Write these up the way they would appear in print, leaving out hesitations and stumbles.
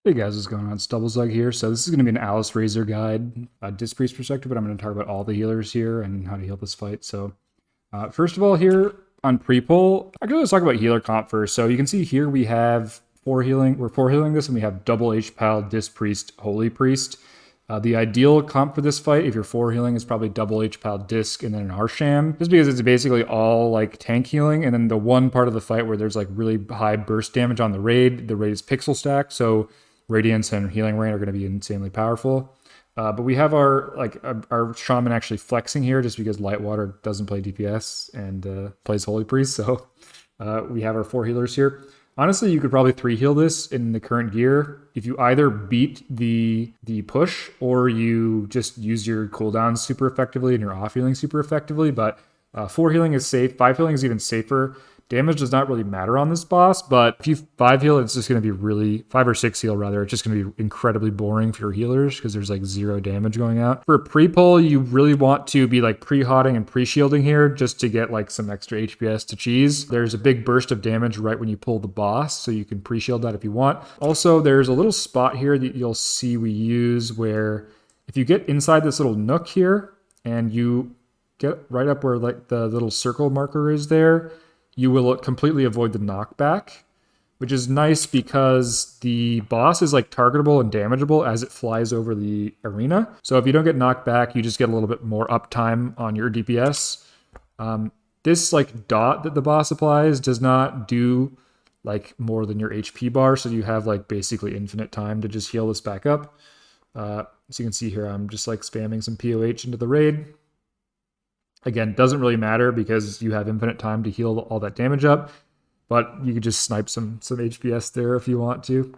Hey guys, what's going on? It's Doublezug here. So this is going to be an Alysrazor guide, a Disc Priest perspective, but I'm going to talk about all the healers here and how to heal this fight. So first of all here on pre-pull, actually let's talk about healer comp first. So you can see here we have we're 4 healing this, and we have double HPAL, Disc Priest, Holy Priest. The ideal comp for this fight, if you're 4 healing, is probably double HPAL Disc and then an Arsham, just because it's basically all like tank healing. And then the one part of the fight where there's like really high burst damage on the raid is pixel stack. So Radiance and Healing Rain are going to be insanely powerful. But we have our Shaman actually flexing here just because Lightwater doesn't play DPS and plays Holy Priest. So we have our 4 healers here. Honestly, you could probably 3 heal this in the current gear if you either beat the push or you just use your cooldowns super effectively and your off healing super effectively. But 4 healing is safe. 5 healing is even safer. Damage does not really matter on this boss, but if you 5 heal, it's just going to be really 5 or 6 heal rather. It's just going to be incredibly boring for your healers because there's like 0 damage going out. For pre-pull, you really want to be like pre-hotting and pre-shielding here just to get like some extra HPS to cheese. There's a big burst of damage right when you pull the boss, so you can pre-shield that if you want. Also, there's a little spot here that you'll see we use where if you get inside this little nook here and you get right up where like the little circle marker is there, you will completely avoid the knockback, which is nice because the boss is like targetable and damageable as it flies over the arena. So if you don't get knocked back, you just get a little bit more uptime on your DPS. This like dot that the boss applies does not do like more than your HP bar, so you have like basically infinite time to just heal this back up. As you can see here, I'm just like spamming some POH into the raid. Again, doesn't really matter because you have infinite time to heal all that damage up, but you could just snipe some HPS there if you want to.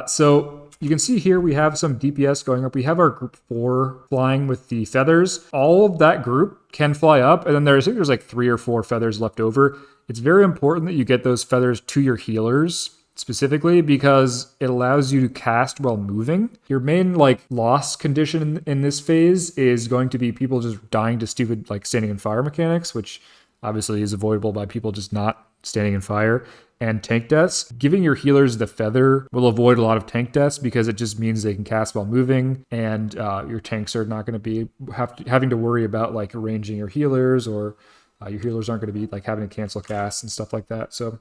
So you can see here we have some DPS going up. We have our group 4 flying with the feathers. All of that group can fly up, and then I think there's like 3 or 4 feathers left over. It's very important that you get those feathers to your healers specifically because it allows you to cast while moving. Your main like loss condition in this phase is going to be people just dying to stupid like standing in fire mechanics, which obviously is avoidable by people just not standing in fire, and tank deaths. Giving your healers the feather will avoid a lot of tank deaths because it just means they can cast while moving, and your tanks are not going to be having to worry about like arranging your healers, or your healers aren't going to be like having to cancel casts and stuff like that. So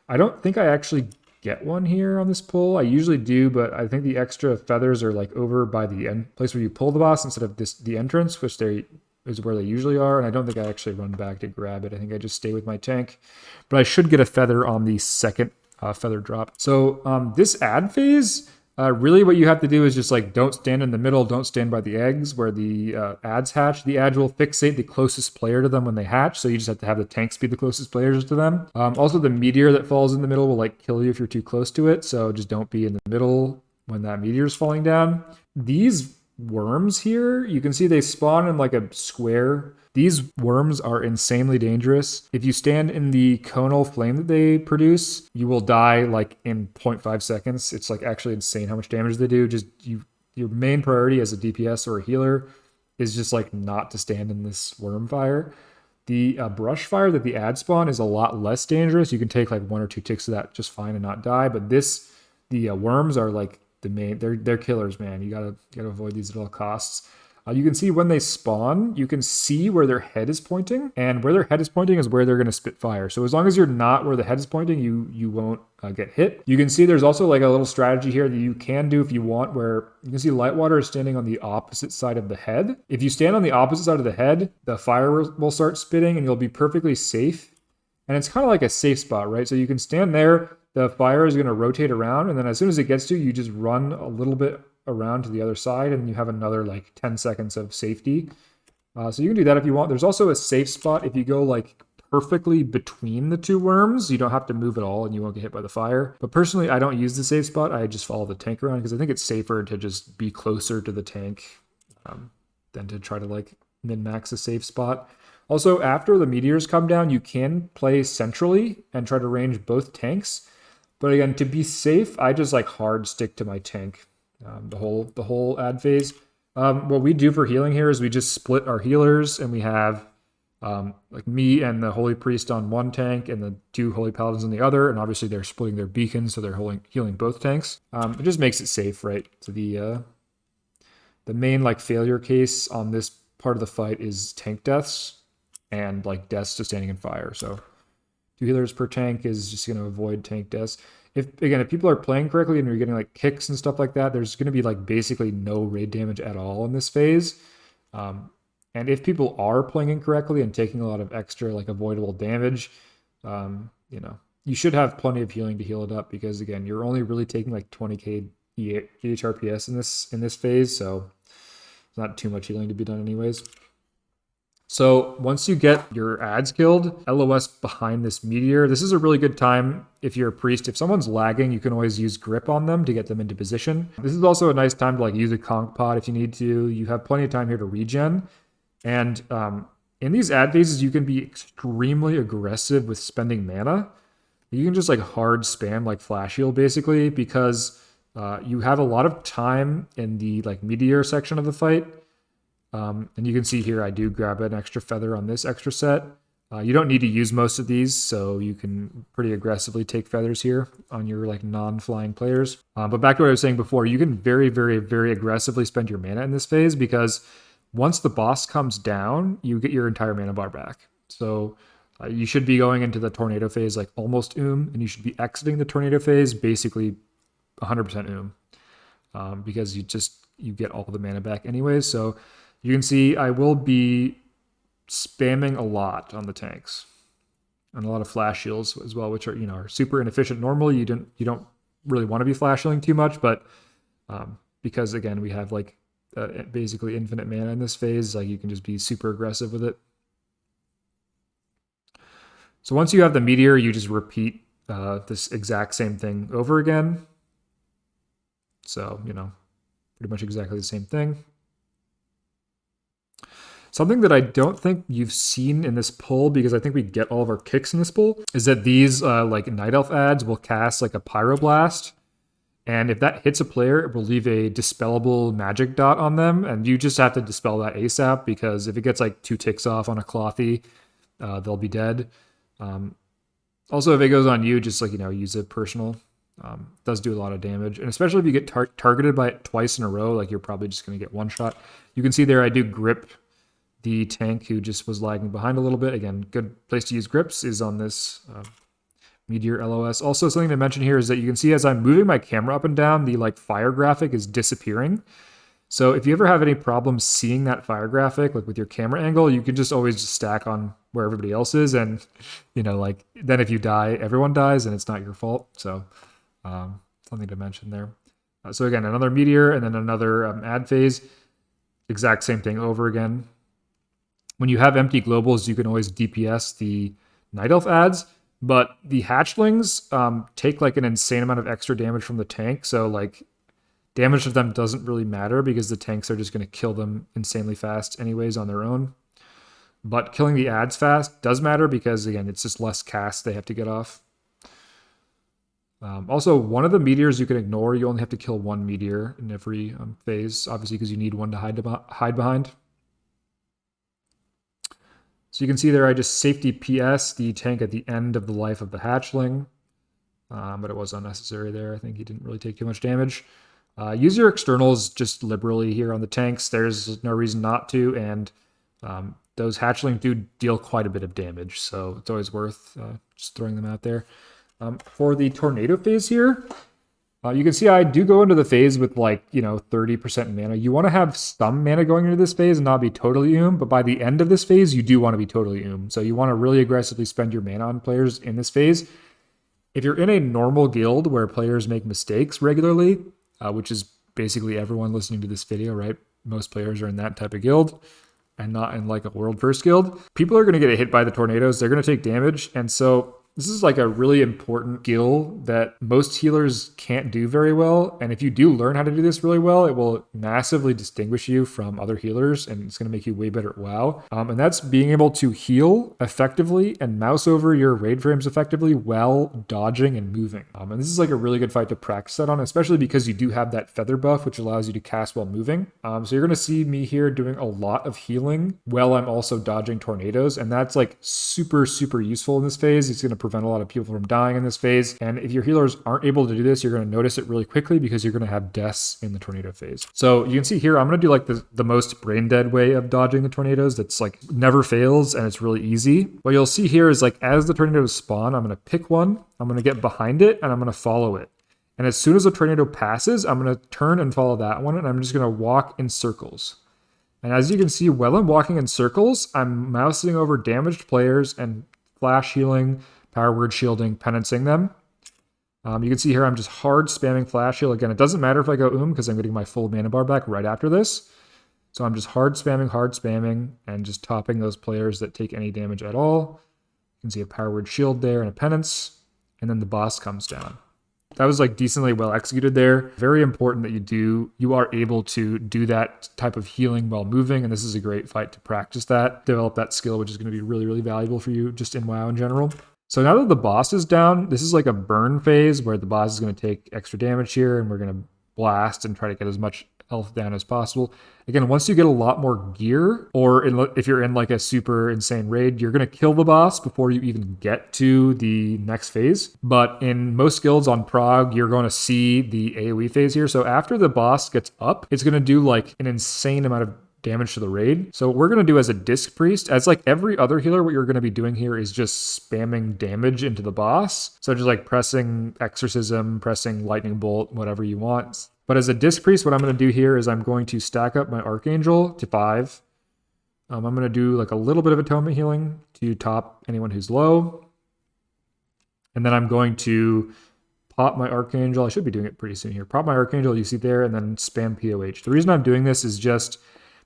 I don't think I actually get one here on this pull. I usually do, but I think the extra feathers are like over by the end place where you pull the boss instead of the entrance, which is where they usually are. And I don't think I actually run back to grab it. I think I just stay with my tank, but I should get a feather on the second feather drop. So this ad phase, really what you have to do is just like don't stand in the middle, don't stand by the eggs where the ads hatch. The ads will fixate the closest player to them when they hatch, so you just have to have the tanks be the closest players to them. Also, the meteor that falls in the middle will like kill you if you're too close to it, so just don't be in the middle when that meteor is falling down. These worms here, you can see they spawn in like a square. These worms are insanely dangerous. If you stand in the conal flame that they produce, you will die like in 0.5 seconds. It's like actually insane how much damage they do. Your main priority as a DPS or a healer is just like not to stand in this worm fire. The brush fire that the ad spawn is a lot less dangerous. You can take like 1 or 2 ticks of that just fine and not die. But the worms are like the main. They're killers, man. You gotta avoid these at all costs. You can see when they spawn, you can see where their head is pointing, and where their head is pointing is where they're going to spit fire. So as long as you're not where the head is pointing, you won't get hit. You can see there's also like a little strategy here that you can do if you want, where you can see Lightwater is standing on the opposite side of the head. If you stand on the opposite side of the head, the fire will start spitting and you'll be perfectly safe. And it's kind of like a safe spot, right? So you can stand there, the fire is going to rotate around, and then as soon as it gets to you, you just run a little bit around to the other side, and you have another like 10 seconds of safety. So you can do that if you want. There's also a safe spot if you go like perfectly between the 2 worms. You don't have to move at all and you won't get hit by the fire. But personally, I don't use the safe spot. I just follow the tank around because I think it's safer to just be closer to the tank than to try to like min-max a safe spot. Also, after the meteors come down, you can play centrally and try to range both tanks. But again, to be safe, I just like hard stick to my tank the whole ad phase. What we do for healing here is we just split our healers, and we have like me and the Holy Priest on one tank and the 2 Holy Paladins on the other, and obviously they're splitting their beacons, so they're healing both tanks. It just makes it safe, right? So the main like failure case on this part of the fight is tank deaths and like deaths to standing in fire. So 2 healers per tank is just going to avoid tank deaths. If people are playing correctly and you're getting like kicks and stuff like that, there's going to be like basically no raid damage at all in this phase. And if people are playing incorrectly and taking a lot of extra like avoidable damage, you should have plenty of healing to heal it up, because again, you're only really taking like 20k EHRPS in this phase, so it's not too much healing to be done anyways. So once you get your ads killed, LOS behind this meteor, this is a really good time if you're a priest. If someone's lagging, you can always use grip on them to get them into position. This is also a nice time to like use a conch pod if you need to. You have plenty of time here to regen. And in these ad phases, you can be extremely aggressive with spending mana. You can just like hard spam like flash heal basically, because you have a lot of time in the like meteor section of the fight. And you can see here, I do grab an extra feather on this extra set. You don't need to use most of these, so you can pretty aggressively take feathers here on your like non-flying players. But back to what I was saying before, you can very, very, very aggressively spend your mana in this phase, because once the boss comes down, you get your entire mana bar back. So you should be going into the tornado phase like almost and you should be exiting the tornado phase basically 100% because you get all the mana back anyways. So you can see I will be spamming a lot on the tanks and a lot of flash heals as well, which are super inefficient normally. You don't really want to be flash healing too much, but because again we have like basically infinite mana in this phase, like you can just be super aggressive with it. So once you have the meteor, you just repeat this exact same thing over again. So pretty much exactly the same thing. Something that I don't think you've seen in this pull, because I think we get all of our kicks in this pull, is that these like Night Elf ads will cast like a Pyroblast. And if that hits a player, it will leave a dispellable magic dot on them. And you just have to dispel that ASAP, because if it gets like 2 ticks off on a Clothy, they'll be dead. Also, if it goes on you, just like, use it personal. Does do a lot of damage. And especially if you get targeted by it twice in a row, like you're probably just going to get one shot. You can see there I do grip the tank who just was lagging behind a little bit. Again, good place to use grips is on this Meteor LOS. Also, something to mention here is that you can see as I'm moving my camera up and down, the like fire graphic is disappearing. So if you ever have any problems seeing that fire graphic, like with your camera angle, you can just always just stack on where everybody else is. And, like then if you die, everyone dies and it's not your fault. So something to mention there. So again, another meteor and then another ad phase. Exact same thing over again. When you have empty globals, you can always DPS the Night Elf ads, but the hatchlings take like an insane amount of extra damage from the tank. So like damage to them doesn't really matter, because the tanks are just going to kill them insanely fast anyways on their own. But killing the ads fast does matter, because again, it's just less cast they have to get off. Also, one of the meteors you can ignore. You only have to kill 1 meteor in every phase, obviously, because you need one to hide behind. So you can see there I just safety PS the tank at the end of the life of the hatchling, but it was unnecessary there. I think he didn't really take too much damage. Use your externals just liberally here on the tanks. There's no reason not to, and those hatchlings do deal quite a bit of damage, so it's always worth just throwing them out there. For the tornado phase here, you can see I do go into the phase with like, 30% mana. You want to have some mana going into this phase and not be totally but by the end of this phase, you do want to be totally So you want to really aggressively spend your mana on players in this phase. If you're in a normal guild where players make mistakes regularly, which is basically everyone listening to this video, right? Most players are in that type of guild and not in like a world first guild. People are going to get hit by the tornadoes. They're going to take damage. And so This is like a really important skill that most healers can't do very well. And if you do learn how to do this really well, it will massively distinguish you from other healers and it's going to make you way better at WoW. And that's being able to heal effectively and mouse over your raid frames effectively while dodging and moving. And this is like a really good fight to practice that on, especially because you do have that feather buff, which allows you to cast while moving. So you're going to see me here doing a lot of healing while I'm also dodging tornadoes. And that's like super, super useful in this phase. It's going to prevent a lot of people from dying in this phase. And if your healers aren't able to do this, you're going to notice it really quickly because you're going to have deaths in the tornado phase. So you can see here, I'm going to do like the most brain dead way of dodging the tornadoes. That's like never fails and it's really easy. What you'll see here is like as the tornadoes spawn, I'm going to pick one, I'm going to get behind it and I'm going to follow it. And as soon as the tornado passes, I'm going to turn and follow that one and I'm just going to walk in circles. And as you can see, while I'm walking in circles, I'm mousing over damaged players and flash healing, power word shielding, penancing them. You can see here I'm just hard spamming flash heal. Again, it doesn't matter if I go because I'm getting my full mana bar back right after this. So I'm just hard spamming, and just topping those players that take any damage at all. You can see a power word shield there and a penance, and then the boss comes down. That was like decently well executed there. Very important that you are able to do that type of healing while moving. And this is a great fight to practice that, develop that skill, which is going to be really, really valuable for you just in WoW in general. So now that the boss is down, this is like a burn phase where the boss is going to take extra damage here and we're going to blast and try to get as much health down as possible. Again, once you get a lot more gear, or if you're in like a super insane raid, you're going to kill the boss before you even get to the next phase. But in most guilds on Prog, you're going to see the AoE phase here. So after the boss gets up, it's going to do like an insane amount of damage to the raid. So what we're going to do as a disc priest, as like every other healer, what you're going to be doing here is just spamming damage into the boss. So just like pressing exorcism, pressing lightning bolt, whatever you want. But as a disc priest, what I'm going to do here is I'm going to stack up my archangel to 5. I'm going to do like a little bit of atonement healing to top anyone who's low. And then I'm going to pop my archangel. I should be doing it pretty soon here. Pop my archangel, you see there, and then spam POH. The reason I'm doing this is just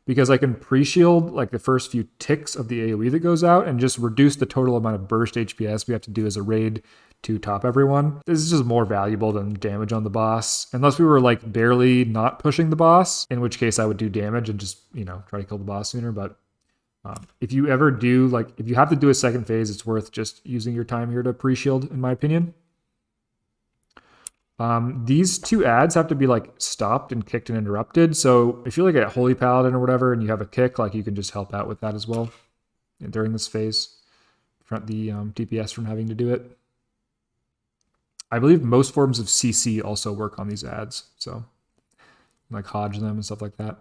because I can pre-shield like the first few ticks of the AoE that goes out and just reduce the total amount of burst HPS we have to do as a raid to top everyone. This is just more valuable than damage on the boss. Unless we were like barely not pushing the boss, in which case I would do damage and just, try to kill the boss sooner. But if you ever do, like if you have to do a second phase, it's worth just using your time here to pre-shield, in my opinion. These two ads have to be like stopped and kicked and interrupted. So if you're like a Holy Paladin or whatever and you have a kick, like you can just help out with that as well during this phase. Prevent the DPS from having to do it. I believe most forms of CC also work on these ads. So like hodge them and stuff like that.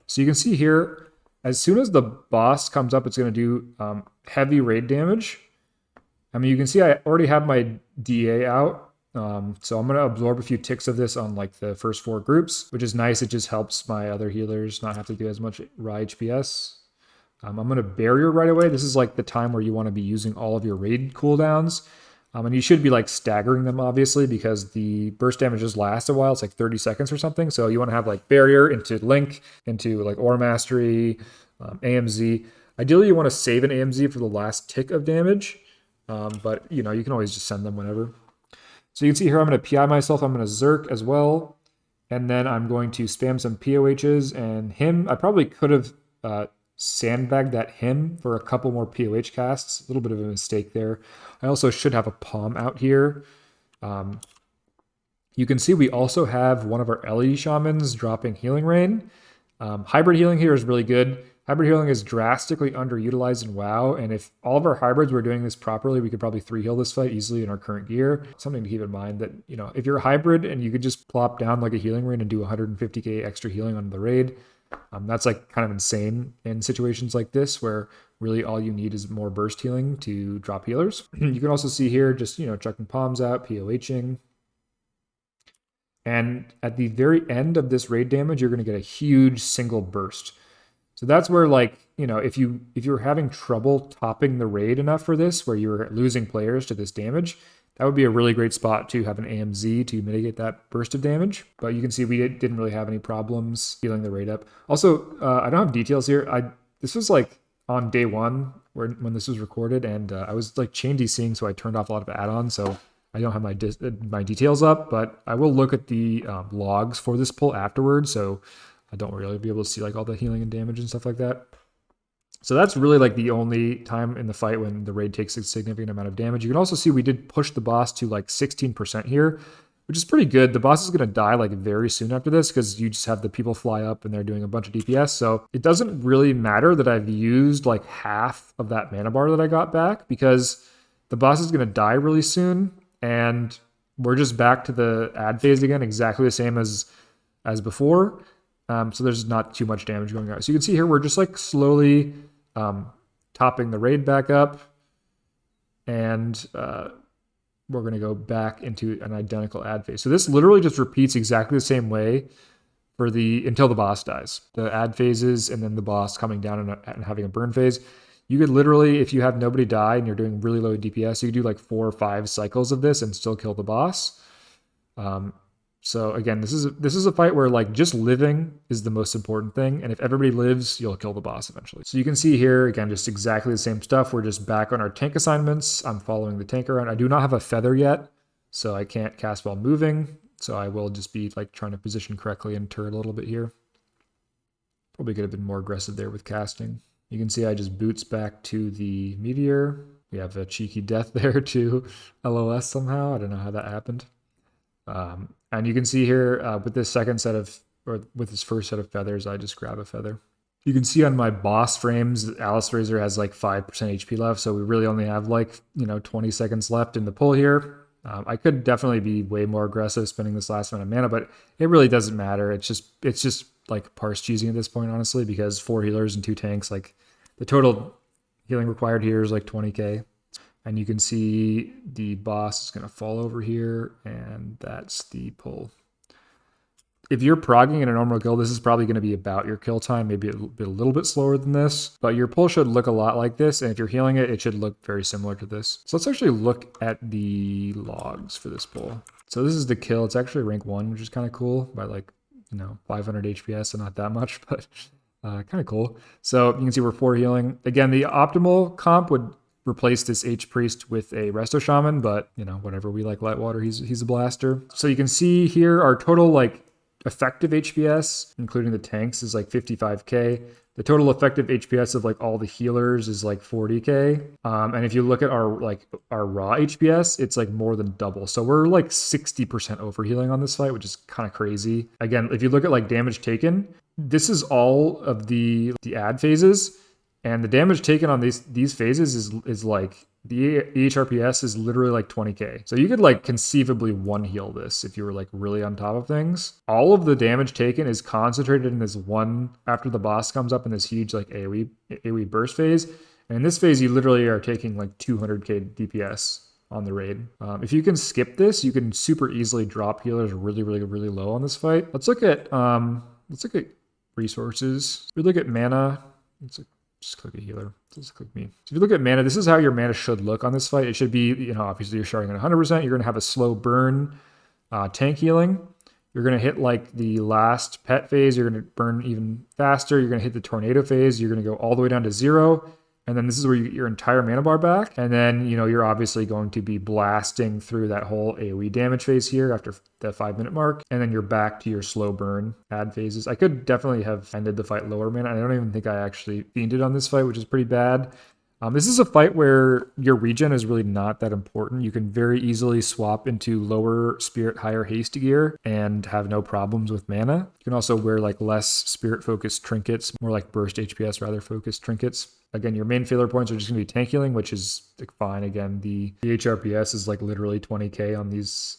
So you can see here, as soon as the boss comes up, it's going to do heavy raid damage. I mean, you can see I already have my DA out. So I'm going to absorb a few ticks of this on like the first 4 groups, which is nice. It just helps my other healers not have to do as much raw HPS. I'm going to barrier right away. This is like the time where you want to be using all of your raid cooldowns. And you should be like staggering them, obviously, because the burst damages last a while. It's like 30 seconds or something. So you want to have like barrier into link, into like aura mastery, AMZ. Ideally, you want to save an AMZ for the last tick of damage. But you can always just send them whenever. So you can see here, I'm going to PI myself. I'm going to Zerk as well. And then I'm going to spam some POHs and him. I probably could have sandbagged that him for a couple more POH casts. A little bit of a mistake there. I also should have a palm out here. You can see we also have one of our LED shamans dropping healing rain. Hybrid healing here is really good. Hybrid healing is drastically underutilized in WoW, and if all of our hybrids were doing this properly, we could probably 3-heal this fight easily in our current gear. Something to keep in mind that, if you're a hybrid and you could just plop down like a healing rain and do 150k extra healing on the raid, that's like kind of insane in situations like this where really all you need is more burst healing to drop healers. You can also see here just, chucking palms out, POHing. And at the very end of this raid damage, you're going to get a huge single burst. So that's where, like, if you're having trouble topping the raid enough for this, where you're losing players to this damage, that would be a really great spot to have an AMZ to mitigate that burst of damage. But you can see we didn't really have any problems healing the raid up. Also, I don't have details here. This was like on day 1. when this was recorded, and I was like chain DCing, so I turned off a lot of add-ons, so I don't have my details up, but I will look at the logs for this pull afterwards, so I don't really be able to see like all the healing and damage and stuff like that. So that's really like the only time in the fight when the raid takes a significant amount of damage. You can also see we did push the boss to like 16% here, which is pretty good. The boss is going to die like very soon after this because you just have the people fly up and they're doing a bunch of DPS. So it doesn't really matter that I've used like half of that mana bar that I got back because the boss is going to die really soon. And we're just back to the ad phase again, exactly the same as before. So there's not too much damage going on. So you can see here, we're just like slowly topping the raid back up, and we're going to go back into an identical ad phase. So this literally just repeats exactly the same way for until the boss dies. The ad phases and then the boss coming down and having a burn phase. You could literally, if you have nobody die and you're doing really low DPS, you could do like 4 or 5 cycles of this and still kill the boss. So again, this is a fight where like just living is the most important thing. And if everybody lives, you'll kill the boss eventually. So you can see here, again, just exactly the same stuff. We're just back on our tank assignments. I'm following the tank around. I do not have a feather yet, so I can't cast while moving. So I will just be like trying to position correctly and turret a little bit here. Probably could have been more aggressive there with casting. You can see I just boots back to the meteor. We have a cheeky death there to LOS somehow. I don't know how that happened. And you can see here with this second set of, or with this first set of feathers, I just grab a feather. You can see on my boss frames, Alysrazor has like 5% HP left, so we really only have like, 20 seconds left in the pull here. I could definitely be way more aggressive spending this last amount of mana, but it really doesn't matter. It's just like parse cheesing at this point, honestly, because 4 healers and 2 tanks, like the total healing required here is like 20k. And you can see the boss is going to fall over here, and that's the pull. If you're progging in a normal kill, this is probably going to be about your kill time, maybe a little bit slower than this, but your pull should look a lot like this, and if you're healing it, it should look very similar to this. So let's actually look at the logs for this pull. So this is the kill. It's actually rank 1, which is kind of cool, by like, 500 HPS, so not that much, but kind of cool. So you can see we're 4 healing. Again, the optimal comp would replace this H-Priest with a Resto Shaman, but, whatever, we like Lightwater, he's a blaster. So you can see here our total, like, effective HPS, including the tanks, is like 55k. The total effective HPS of, like, all the healers is like 40k. And if you look at our raw HPS, it's, like, more than double. So we're, like, 60% overhealing on this fight, which is kind of crazy. Again, if you look at, like, damage taken, this is all of the ad phases. And the damage taken on these phases is like, the HRPS is literally like 20k. So you could like conceivably one heal this if you were like really on top of things. All of the damage taken is concentrated in this one, after the boss comes up in this huge like AoE burst phase. And in this phase, you literally are taking like 200k DPS on the raid. If you can skip this, you can super easily drop healers really, really, really low on this fight. Let's look at resources. We look at mana. Just click a healer. Just click me. So if you look at mana, this is how your mana should look on this fight. It should be, obviously you're starting at 100%. You're going to have a slow burn tank healing. You're going to hit like the last pet phase. You're going to burn even faster. You're going to hit the tornado phase. You're going to go all the way down to 0. And then this is where you get your entire mana bar back. And then, you're obviously going to be blasting through that whole AoE damage phase here after the 5-minute mark. And then you're back to your slow burn ad phases. I could definitely have ended the fight lower mana. I don't even think I actually fiended on this fight, which is pretty bad. This is a fight where your regen is really not that important. You can very easily swap into lower spirit, higher haste gear and have no problems with mana. You can also wear like less spirit focused trinkets, more like burst HPS rather focused trinkets. Again, your main failure points are just going to be tank healing, which is like fine. Again, the HRPS is like literally 20k on these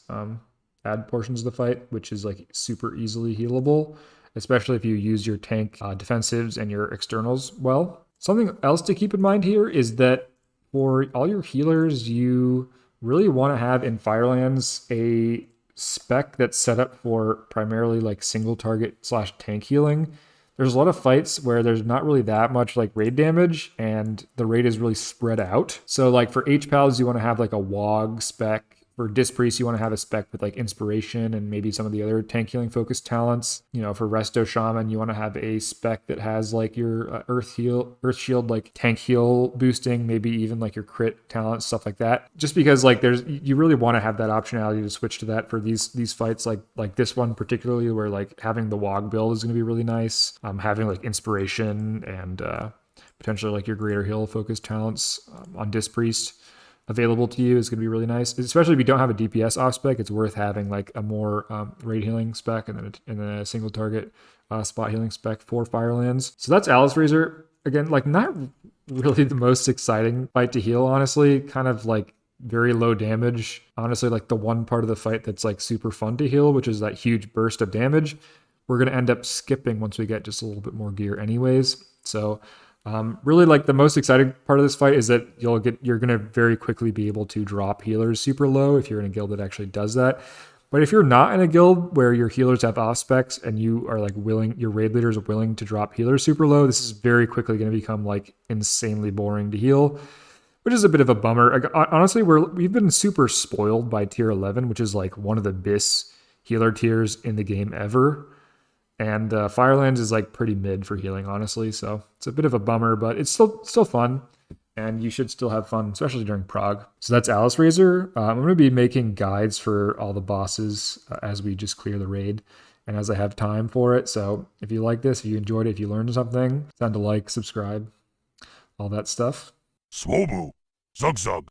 ad portions of the fight, which is like super easily healable, especially if you use your tank defensives and your externals well. Something else to keep in mind here is that for all your healers, you really want to have in Firelands a spec that's set up for primarily like single target / tank healing. There's a lot of fights where there's not really that much like raid damage and the raid is really spread out. So like for HPALs, you want to have like a WOG spec For Disc Priest, you want to have a spec with like Inspiration and maybe some of the other tank healing focused talents. You know, for Resto Shaman, you want to have a spec that has like your Earth Shield, like tank heal boosting, maybe even like your crit talent, stuff like that. Just because like you really want to have that optionality to switch to that for these fights, like this one particularly, where like having the Wog build is going to be really nice. Having like Inspiration and potentially like your Greater Heal focused talents on Disc Priest available to you is going to be really nice, especially if you don't have a DPS off spec. It's worth having like a more raid healing spec and then a single target spot healing spec for Firelands. So that's Alysrazor. Again, like not really the most exciting fight to heal, honestly. Kind of like very low damage. Honestly, like the one part of the fight that's like super fun to heal, which is that huge burst of damage, we're going to end up skipping once we get just a little bit more gear anyways. So really, like the most exciting part of this fight is that you're going to very quickly be able to drop healers super low if you're in a guild that actually does that. But if you're not in a guild where your healers have off specs and you are like your raid leaders are willing to drop healers super low, this is very quickly going to become like insanely boring to heal, which is a bit of a bummer. Honestly, we've been super spoiled by tier 11, which is like one of the best healer tiers in the game ever. And Firelands is like pretty mid for healing, honestly. So it's a bit of a bummer, but it's still fun. And you should still have fun, especially during Prague. So that's Alysrazor. I'm going to be making guides for all the bosses as we just clear the raid and as I have time for it. So if you like this, if you enjoyed it, if you learned something, send a like, subscribe, all that stuff. Swobu, Zug Zug.